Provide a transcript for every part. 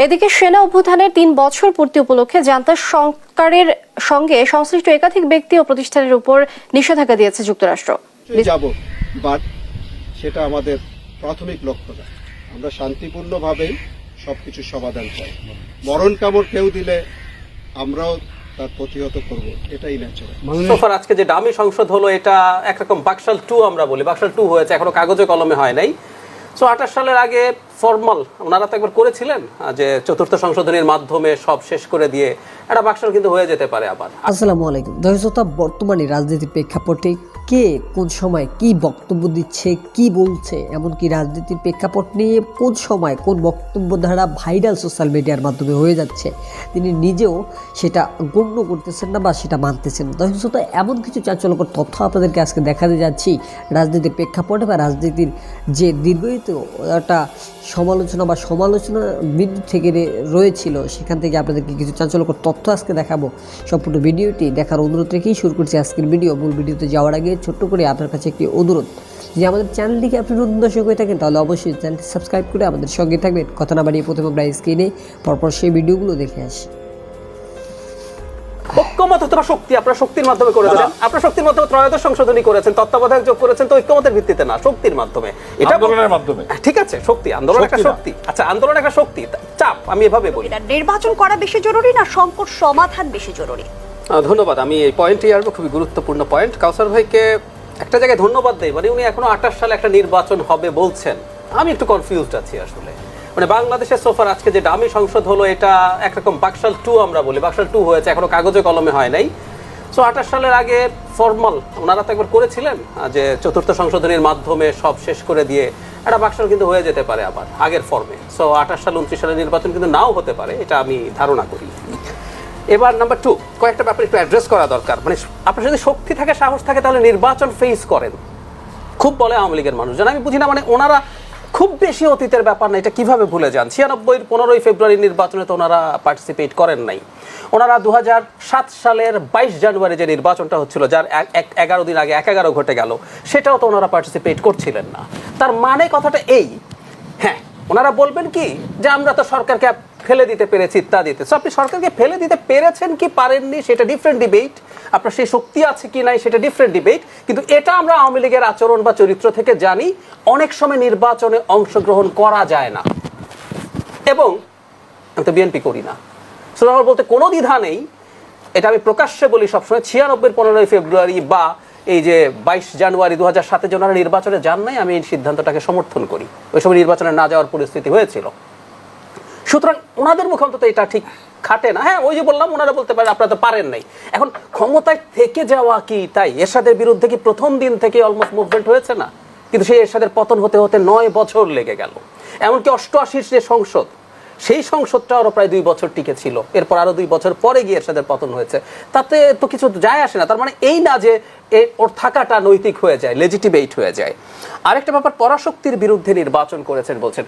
এদিকে সেনা অভ্যুত্থানের ৩ বছর পূর্তি উপলক্ষে জান্তা সরকারের সঙ্গে সংশ্লিষ্ট একাধিক ব্যক্তি ও প্রতিষ্ঠানের উপর নিষেধাজ্ঞা দিয়েছে যুক্তরাষ্ট্র। যাব বাট সেটা আমাদের প্রাথমিক লক্ষ্য না। আমরা শান্তিপূর্ণভাবেই সবকিছু সমাধান চাই। মরণ কামড় কেউ দিলে আমরাও তার প্রতিহত করব, এটাই ন্যাচারাল। সোফার আজকে যে ডামি সংসদ হলো, এটা একরকম বাকশাল 2 আমরা বলি, বাকশাল 2 হয়েছে, এখনো কাগজে কলমে হয় নাই। সো 28 সালের আগে ফর্মাল ওনারা তো একবার করেছিলেন যে চতুর্থ সংশোধনীর মাধ্যমে সব শেষ করে দিয়ে একটা বাকশাল কিন্তু হয়ে যেতে পারে আবার। আসসালামু আলাইকুম দর্শক, বর্তমানে রাজনীতির প্রেক্ষাপটে কে কোন সময় কি বক্তব্য দিচ্ছে, কি বলছে, এমনকি রাজনীতির প্রেক্ষাপট নিয়ে কোন সময় কোন বক্তব্য দ্বারা ভাইরাল সোশ্যাল মিডিয়ার মাধ্যমে হয়ে যাচ্ছে, তিনি নিজেও সেটা গণ্য করতেছেন না বা সেটা মানতেছেন না। দর্শক, এমন কিছু চাঞ্চল্যকর তথ্য আপনাদেরকে আজকে দেখাতে যাচ্ছি রাজনীতির প্রেক্ষাপটে বা রাজনীতির যে দীর্ঘায়িত একটা সমালোচনা বা সমালোচনা বিন্দু থেকে রয়েছিল, সেখান থেকে আপনাদেরকে কিছু চাঞ্চল্যকর তথ্য আজকে দেখাবো। সম্পূর্ণ ভিডিওটি দেখার অনুরোধ রেখেই শুরু করছি আজকের ভিডিও। মূল ভিডিওতে যাওয়ার আগে ছোট্ট করে আপনার কাছে একটি অনুরোধ, যে আমাদের চ্যানেলটিকে আপনি নতুন দর্শক হয়ে থাকেন তাহলে অবশ্যই চ্যানেলটি সাবস্ক্রাইব করে আমাদের সঙ্গে থাকবেন। কথা না বাড়িয়ে প্রথমে আমরা স্ক্রিনে পরপর সেই ভিডিওগুলো দেখে আসি। ঐক্যমত অথবা শক্তি আপনারা শক্তির মাধ্যমে করে দেন। আপনারা শক্তির মাধ্যমে ত্রয়োদশ সংশোধনী করেছেন, তত্ত্বাবধায়ক যোগ করেছেন, তো ঐক্যমতের ভিত্তিতে না, শক্তির মাধ্যমে। এটা আন্দোলনের মাধ্যমে, ঠিক আছে, শক্তি, আন্দোলন একটা শক্তি। আচ্ছা, আন্দোলন একটা শক্তি, চাপ, আমি এভাবে বলি। নির্বাচন করা বেশি জরুরি না সংকট সমাধান বেশি জরুরি? ধন্যবাদ। আমি এই পয়েন্টই আসবো, খুবই গুরুত্বপূর্ণ পয়েন্ট। কাউসার ভাইকে একটা জায়গায় ধন্যবাদ দেই, মানে উনি এখনো 28 সালে একটা নির্বাচন হবে বলছেন। আমি একটু কনফিউজড আছি আসলে। মানে বাংলাদেশের সোফার আজকে যে ডামি সংসদ হলো, এটা একরকম বাকশাল 2 আমরা বলি, বাকশাল 2 হয়েছে, এখনো কাগজে কলমে হয় নাই। সো 28 সালের আগে ফর্মাল ওনারা তো একবার করেছিলেন যে চতুর্থ সংশোধনীর মাধ্যমে সব শেষ করে দিয়ে একটা বাকশাল কিন্তু হয়ে যেতে পারে আবার আগের ফর্মে। সো 28 সাল 29 সালের নির্বাচন কিন্তু নাও হতে পারে, এটা আমি ধারণা করি। এবার নাম্বার 2, কয়েকটা ব্যাপার একটু অ্যাড্রেস করা দরকার। মানে আপনার যদি শক্তি থাকে, সাহস থাকে, তাহলে নির্বাচন ফেস করেন। খুব বলে আওয়ামী লীগের মানুষজন, আমি বুঝি না, মানে ওনারা খুব বেশি অতীতের ব্যাপার না, এটা কিভাবে ভুলে যান? 96-এর 15ই ফেব্রুয়ারি নির্বাচনে তো ওনারা পার্টিসিপেট করেন নাই। ওনারা 2007 সালের 22 জানুয়ারি যে নির্বাচনটা হচ্ছিল, যার 11 দিন আগে 11 ঘটে গেল, সেটাও তো ওনারা পার্টিসিপেট করছিলেন না। তার মানে কথাটা এই, হ্যাঁ, ওনারা বলবেন কি যে আমরা তো সরকারকে ফেলে দিতে পেরেছি ইত্যাদিতে। সো আপনি সরকারকে ফেলে দিতে পেরেছেন কি পারেননি সেটা ডিফারেন্ট ডিবেট, আপনার সেই শক্তি আছে কি নাই সেটা ডিফারেন্ট ডিবেট। কিন্তু এটা আমরা আওয়ামী লীগের আচরণ বা চরিত্র থেকে জানি, অনেক সময় নির্বাচনে অংশগ্রহণ করা যায় না, এবং আমি তো বিএনপি করি না, সো আমার বলতে কোনো দ্বিধা নেই। এটা আমি প্রকাশ্যে বলি সবসময়। 96-এর 15ই ফেব্রুয়ারি বা এই যে 22 জানুয়ারি 2007-এ যে ওনারা নির্বাচনে যান নাই, আমি এই সিদ্ধান্তটাকে সমর্থন করি। ওই সময় নির্বাচনে না যাওয়ার পরিস্থিতি হয়েছিল। সুতরাং ওনাদের মুখে অন্তত এটা ঠিক খাটে না। হ্যাঁ, ওই যে বললাম, ওনারা বলতে পারেন আপনারা তো পারেন নাই। এখন ক্ষমতায় থেকে যাওয়া কি তাই? এরশাদের বিরুদ্ধে কি প্রথম দিন থেকে অলমোস্ট মুভমেন্ট হয়েছে না? কিন্তু সেই এরশাদের পতন হতে হতে 9 বছর লেগে গেল। এমনকি 88 যে সংসদ, সেই সংসদটা আরো প্রায় 2 বছর টিকে ছিল। এরপর আরো 2 বছর পরে গিয়ে এরশাদের পতন হয়েছে। তাতে তো কিছু যায় আসে না। তার মানে এই না যে ওর থাকাটা নৈতিক হয়ে যায়, লেজিটিমেট হয়ে যায়। আরেকটা ব্যাপার, পরাশক্তির বিরুদ্ধে নির্বাচন করেছেন বলছেন।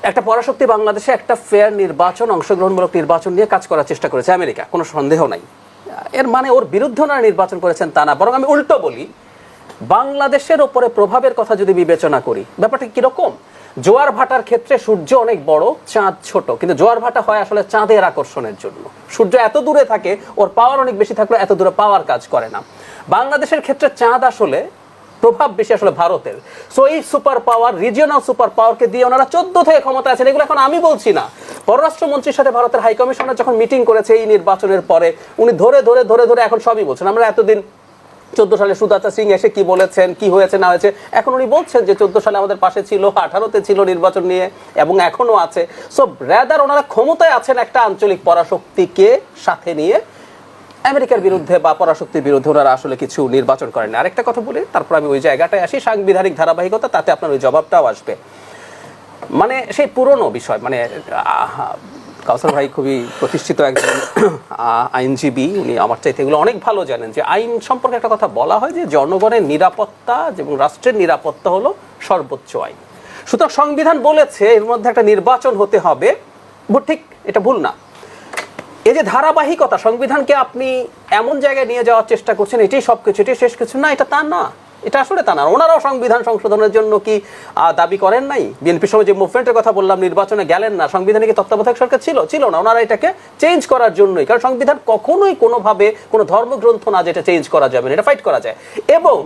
একটা পরাশক্তি বাংলাদেশে একটা ফেয়ার নির্বাচন, অংশগ্রহণমূলক নির্বাচন নিয়ে কাজ করার চেষ্টা করেছে আমেরিকা, কোনো সন্দেহ নাই। এর মানে ওর বিরুদ্ধে ওনারা নির্বাচন করেছেন তা না, বরং আমি উল্টো বলি, বাংলাদেশের ওপরে প্রভাবের কথা যদি বিবেচনা করি, ব্যাপারটা কিরকম? জোয়ার ভাটার ক্ষেত্রে সূর্য অনেক বড়, চাঁদ ছোট, কিন্তু জোয়ার ভাটা হয় আসলে চাঁদের আকর্ষণের জন্য। সূর্য এত দূরে থাকে, ওর পাওয়ার অনেক বেশি থাকলে এত দূরে পাওয়ার কাজ করে না। বাংলাদেশের ক্ষেত্রে চাঁদ আসলে প্রভাব বেশি আসলে ভারতের। সো এই সুপার পাওয়ার, রিজিওনাল সুপার পাওয়ারকে দিয়ে ওনারা 14 থেকে ক্ষমতা আছেন। এগুলো এখন আমি বলছি না, পররাষ্ট্রমন্ত্রীর সাথে ভারতের হাই কমিশনার যখন মিটিং করেছে এই নির্বাচনের পরে, উনি ধরে ধরে ধরে ধরে এখন সবই বলছেন। আমরা এতদিন 14 সালে সুদাচা সিং এসে কি বলেছেন, কি হয়েছে না হয়েছে, এখন উনি বলছেন যে 14 সালে আমাদের পাশে ছিল, 18-তে ছিল নির্বাচন নিয়ে, এবং এখনো আছে। সো রাদার ওনারা ক্ষমতায় আছেন একটা আঞ্চলিক পরাশক্তিকে সাথে নিয়ে। আমেরিকার বিরুদ্ধে বা পরাশক্তির বিরুদ্ধে ওনারা আসলে কিছু নির্বাচন করেন। আরেকটা কথা বলি, তারপর আমি ওই জায়গাটায় আসি, সাংবিধানিক ধারাবাহিকতা, তাতে আপনার ওই জবাবটাও আসবে। মানে সেই পুরনো বিষয়, মানে কাউসার ভাই খুবই প্রতিষ্ঠিত একজন আইনজীবী, উনি আমার চাইতে এগুলো অনেক ভালো জানেন। যে আইন সম্পর্কে একটা কথা বলা হয় যে জনগণের নিরাপত্তা এবং রাষ্ট্রের নিরাপত্তা হলো সর্বোচ্চ আইন। সুতরাং সংবিধান বলেছে এর মধ্যে একটা নির্বাচন হতে হবে, ঠিক, এটা ভুল না। এই যে ধারাবাহিকতা, সংবিধানকে আপনি এমন জায়গায় নিয়ে যাওয়ার চেষ্টা করছেন এটাই সবকিছু, এটাই শেষ কিছু না, এটা তা না। এটা আসলে তা না। ওনারাও সংবিধান সংশোধনের জন্য কি দাবি করেন নাই? বিএনপির সময় যে মুভমেন্টের কথা বললাম, নির্বাচনে গেলেন না, সংবিধানে কি তত্ত্বাবধায়ক সরকার ছিল না? ওনারা এটাকে চেঞ্জ করার জন্যই, কারণ সংবিধান কখনোই কোনোভাবে কোনো ধর্মগ্রন্থ না যেটা চেঞ্জ করা যাবে না, এটা ফাইট করা যায়। এবং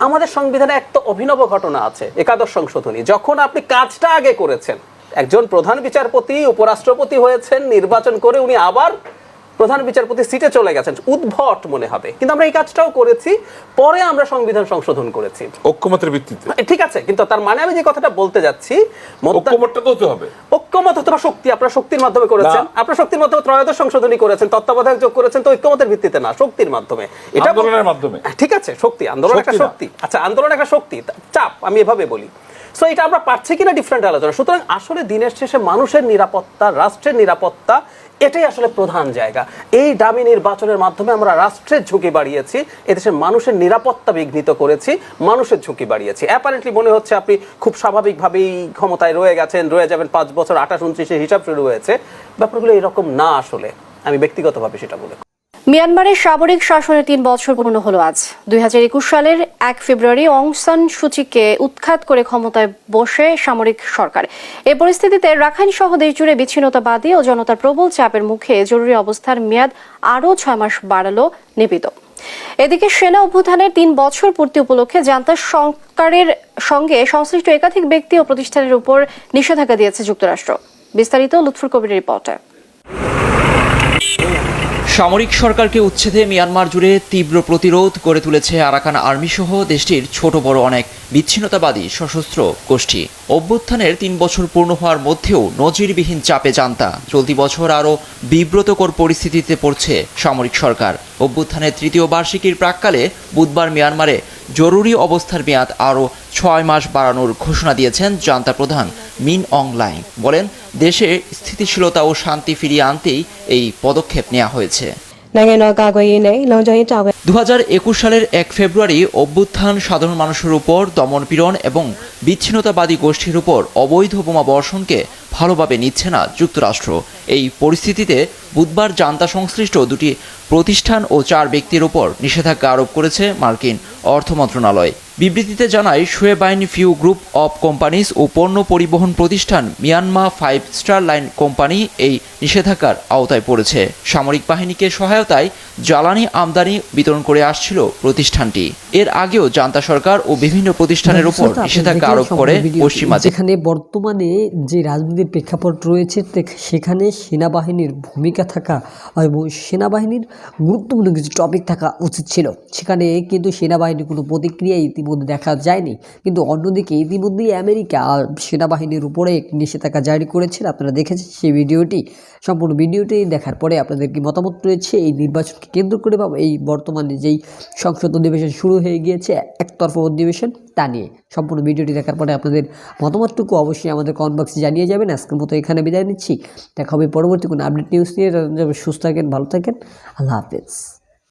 আমাদের সংবিধানে একটা অভিনব ঘটনা আছে, একাদশ সংশোধনী। যখন আপনি কাজটা আগে করেছেন, একজন প্রধান বিচারপতি উপরাষ্ট্রপতি হয়েছেন, নির্বাচন করে উনি আবার প্রধান বিচারপতি সিটে চলে গেছেন, উদ্ভট মনে হবে, কিন্তু আমরা এই কাজটাও করেছি, পরে আমরা সংবিধান সংশোধন করেছি ঐক্যমতের ভিত্তিতে। ঠিক আছে, কিন্তু তার মানে আমি যে কথাটা বলতে যাচ্ছি, ঐক্যমতটা তো হতে হবে। ঐক্যমত হতে বা শক্তি, আপনার শক্তির মাধ্যমে করেছেন, আপনার শক্তির মাধ্যমে ত্রয়োদশ সংশোধনী করেছেন, তত্ত্বাবধায়ক যোগ করেছেন, তো ঐক্যমতের ভিত্তিতে না, শক্তির মাধ্যমে। এটা আন্দোলনের মাধ্যমে। ঠিক আছে, শক্তি, আন্দোলন একটা শক্তি। আচ্ছা, আন্দোলন একটা শক্তি, চাপ, আমি এভাবে বলি। সো এটা আমরা পারছি কিনা ডিফারেন্ট আলোচনা। সুতরাং আসলে দিনের শেষে মানুষের নিরাপত্তা, রাষ্ট্রের নিরাপত্তা, এটাই আসলে প্রধান জায়গা। এই দামি নির্বাচনের মাধ্যমে আমরা রাষ্ট্রের ঝুঁকি বাড়িয়েছি, এদেশের মানুষের নিরাপত্তা বিঘ্নিত করেছি, মানুষের ঝুঁকি বাড়িয়েছি। অ্যাপারেন্টলি মনে হচ্ছে আপনি খুব স্বাভাবিকভাবেই ক্ষমতায় রয়ে গেছেন, রয়ে যাবেন 5 বছর, 28-29 হিসাব শুরু হয়েছে। ব্যাপারগুলো এরকম না আসলে, আমি ব্যক্তিগতভাবে সেটা বলে। মিয়ানমারের সামরিক শাসনের 3 বছর পূর্ণ হলো আজ। 2021 সালের 1 ফেব্রুয়ারি অং সান সুচিকে উৎখাত করে ক্ষমতায় বসে সামরিক সরকার। এই পরিস্থিতিতে রাখাইন সহ দেশ জুড়ে বিচ্ছিন্নতাবাদী ও জনতার প্রবল চাপের মুখে জরুরি অবস্থার মেয়াদ আরও 6 মাস বাড়ালো নিপিত। এদিকে সেনা অভ্যুত্থানের 3 বছর পূর্তি উপলক্ষে জান্তা সরকারের সঙ্গে সংশ্লিষ্ট একাধিক ব্যক্তি ও প্রতিষ্ঠানের উপর নিষেধাজ্ঞা দিয়েছে যুক্তরাষ্ট্র। বিস্তারিত লুৎফুর কবিরের রিপোর্টে। সামরিক সরকারকে উচ্ছেদে মিয়ানমার জুড়ে তীব্র প্রতিরোধ গড়ে তুলেছে আরাকান আর্মি সহ দেশটির ছোট বড় অনেক বিচ্ছিন্নতাবাদী সশস্ত্র গোষ্ঠী। অভ্যুত্থানের 3 বছর পূর্ণ হওয়ার মধ্যেও নজিরবিহীন চাপে জান্তা। চলতি বছর আরও বিব্রতকর পরিস্থিতিতে পড়ছে সামরিক সরকার। অভ্যুত্থানের 3য় বার্ষিকীর প্রাক্কালে বুধবার মিয়ানমারে জরুরি অবস্থার মেয়াদ আরও 6 মাস বাড়ানোর ঘোষণা দিয়েছেন জান্তা প্রধান মিন অং লাইং। বলেন, দেশে স্থিতিশীলতা ও শান্তি ফিরিয়ে আনতেই এই পদক্ষেপ নেওয়া হয়েছে। 2021 সালের 1 ফেব্রুয়ারি অভ্যুত্থান সাধারণ মানুষের উপর দমনপীড়ন এবং বিচ্ছিন্নতাবাদী গোষ্ঠীর উপর অবৈধ বোমা বর্ষণকে ভালোভাবে নিচ্ছে না যুক্তরাষ্ট্র। এই পরিস্থিতিতে বুধবার জান্তা সংশ্লিষ্ট 2টি প্রতিষ্ঠান ও 4 ব্যক্তির উপর নিষেধাজ্ঞা আরোপ করেছে মার্কিন অর্থ মন্ত্রণালয়। বিবৃতিতে জানায়, শোয়েবাইন ফিউ গ্রুপ অব কোম্পানিজ ও পণ্য পরিবহন প্রতিষ্ঠান মিয়ানমা 5 স্টার লাইন কোম্পানি এই নিষেধাজ্ঞার আওতায় পড়েছে। সামরিক বাহিনীকে সহায়তায় জ্বালানি আমদানি বিতরণ করে আসছিল প্রতিষ্ঠানটি। এর আগেও জান্তা সরকার ও বিভিন্ন প্রতিষ্ঠানের উপর নিষেধাজ্ঞা আরোপ করে পশ্চিমা। যেখানে বর্তমানে যে রাজনৈতিক প্রেক্ষাপট রয়েছে সেখানে সেনাবাহিনীর ভূমিকা থাকা এবং সেনাবাহিনীর গুরুত্বপূর্ণ কিছু টপিক থাকা উচিত ছিল, সেখানে কিন্তু সেনাবাহিনীর কোনো প্রতিক্রিয়া ইতিমধ্যে দেখা যায়নি। কিন্তু অন্যদিকে ইতিমধ্যেই আমেরিকা সেনাবাহিনীর উপরে একটি নিষেধাজ্ঞা জারি করেছেন। আপনারা দেখেছেন সেই ভিডিওটি। সম্পূর্ণ ভিডিওটি দেখার পরে আপনাদের কি মতামত রয়েছে এই নির্বাচনকে কেন্দ্র করে বা এই বর্তমানে যেই সংসদ অধিবেশন শুরু হয়ে গিয়েছে একতরফা অধিবেশন, তা নিয়ে সম্পূর্ণ ভিডিওটি দেখার পরে আপনাদের মতামতটুকু অবশ্যই আমাদের কমেন্ট বক্সে জানিয়ে যাবেন। আজকের মতো এখানে বিদায় নিচ্ছি। দেখা হবে পরবর্তী কোনো আপডেট নিউজ নিয়ে। সুস্থ থাকেন, ভালো থাকেন, আল্লাহ হাফেজ।